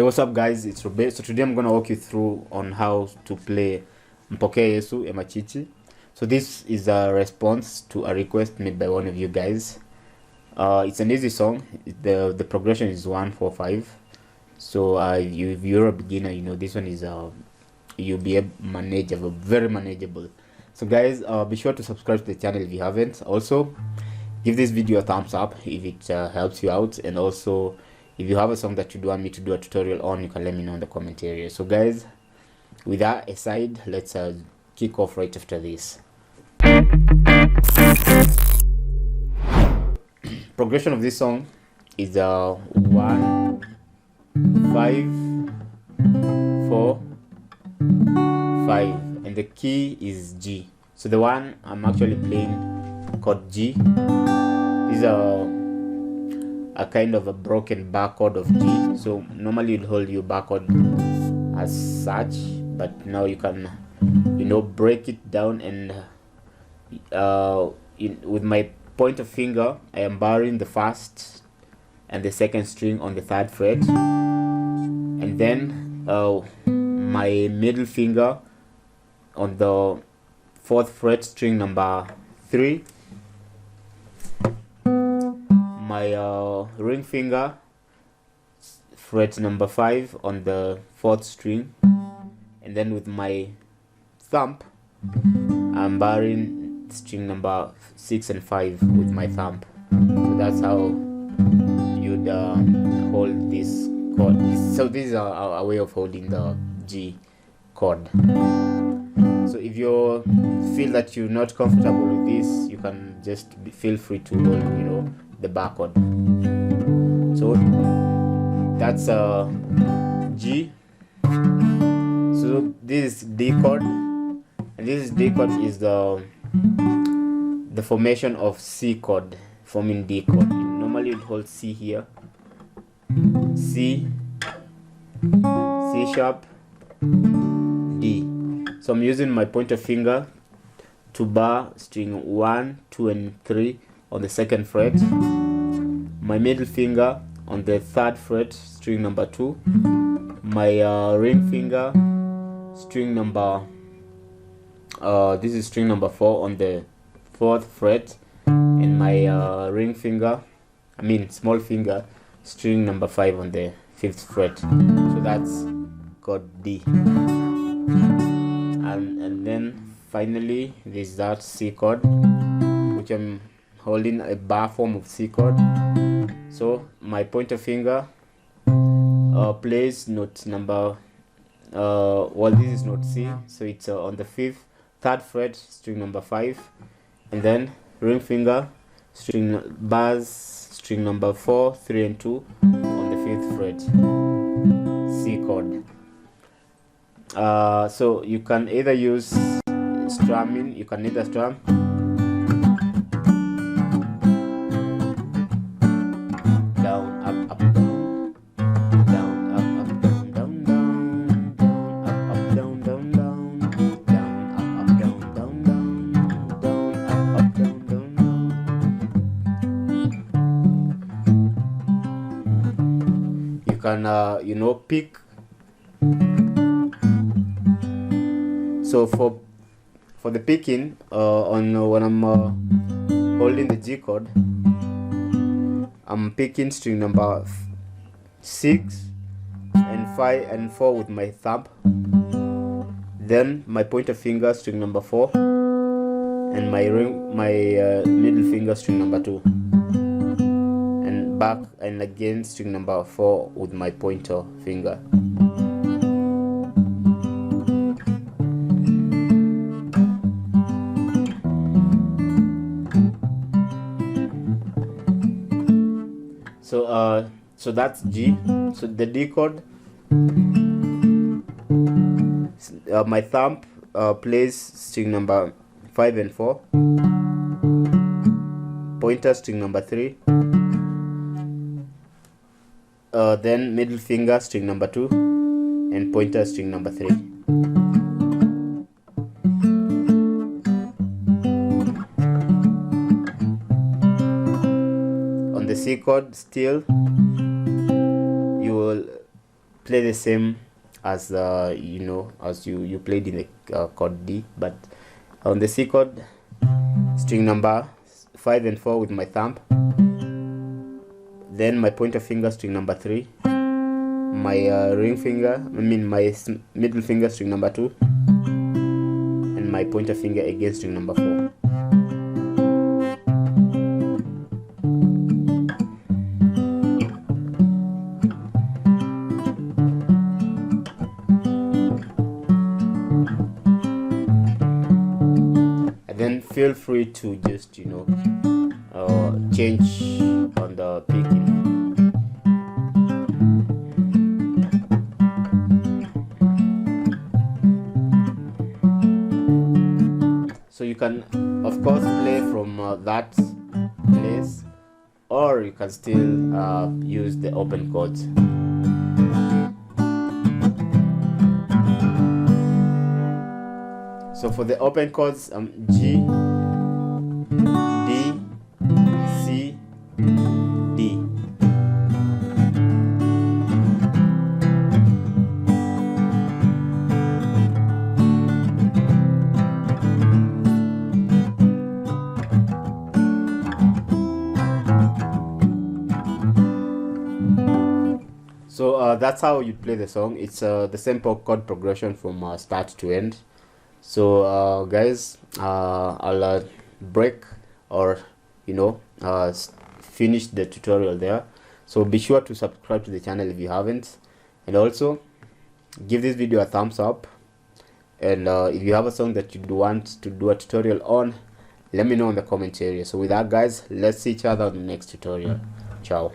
What's up guys, it's Robe. So today I'm going to walk you through on how to play Mpokee Yesu, Emachichi. So this is a response to a request made by one of you guys. It's an easy song. The progression is 1-4-5. So if you're a beginner, you know this one is you'll be manageable, very manageable. So guys, be sure to subscribe to the channel if you haven't. Also, give this video a thumbs up if it helps you out, and also if you have a song that you want me to do a tutorial on, you can let me know in the comment area. So guys, with that aside, let's kick off right after this. Progression of this song is 1 5 4 5, and the key is G. So the one I'm actually playing chord G is a kind of a broken bar chord of G. So normally you'd hold your bar chord as such, but now you can, you know, break it down, and with my pointer finger I am barring the first and the second string on the 3rd fret, and then my middle finger on the 4th fret, string number 3, my ring finger, fret number 5 on the 4th string, and then with my thumb I'm barring string number 6 and 5 with my thumb. So that's how you'd hold this chord. So this is a way of holding the G chord. So if you feel that you're not comfortable with this, you can just feel free to hold, you know, the bar chord. So that's G. So this is D chord, and this is D chord is the formation of C chord forming D chord. Normally you'd hold C here, C, C sharp, D. So I'm using my pointer finger to bar string 1, 2 and 3 on the 2nd fret, my middle finger on the 3rd fret, string number 2, my ring finger, string number this is string number 4 on the 4th fret, and my ring finger, small finger, string number 5 on the 5th fret. So that's chord D. And then finally there's that C chord, which I'm holding a bar form of C chord. So my pointer finger plays note number this is note C, so it's on the 3rd fret, string number 5, and then ring finger, string number 4, 3 and 2 on the 5th fret, C chord. So you can either use strumming, you can either strum down, up, up, down, down, up, up, down, down, down, down, up, up, down, down, down, down, up, up, down, down, down, down, up, up, down, down, down. You can you know, pick. So for the picking on when I'm holding the G chord, I'm picking string number 6 and 5 and 4 with my thumb, then my pointer finger, string number 4, and my middle finger, string number 2, and back and again string number 4 with my pointer finger. So that's G. So the D chord, my thumb plays string number 5 and 4, pointer string number 3, then middle finger, string number 2, and pointer string number 3. On the C chord still, you will play the same as you know, as you played in the chord D, but on the C chord, string number 5 and 4 with my thumb, then my pointer finger string number 3, my ring finger, my middle finger string number 2, and my pointer finger again string number 4. And then feel free to just, you know, change on the picking. So you can of course play from that place, or you can still use the open chords. So for the open chords, G, D, C, D. So that's how you play the song. It's the same chord progression from start to end. So guys, I'll break, or you know, finish the tutorial there. So be sure to subscribe to the channel if you haven't, and also give this video a thumbs up. And if you have a song that you'd want to do a tutorial on, let me know in the comment area. So with that guys, let's see each other on the next tutorial. Ciao.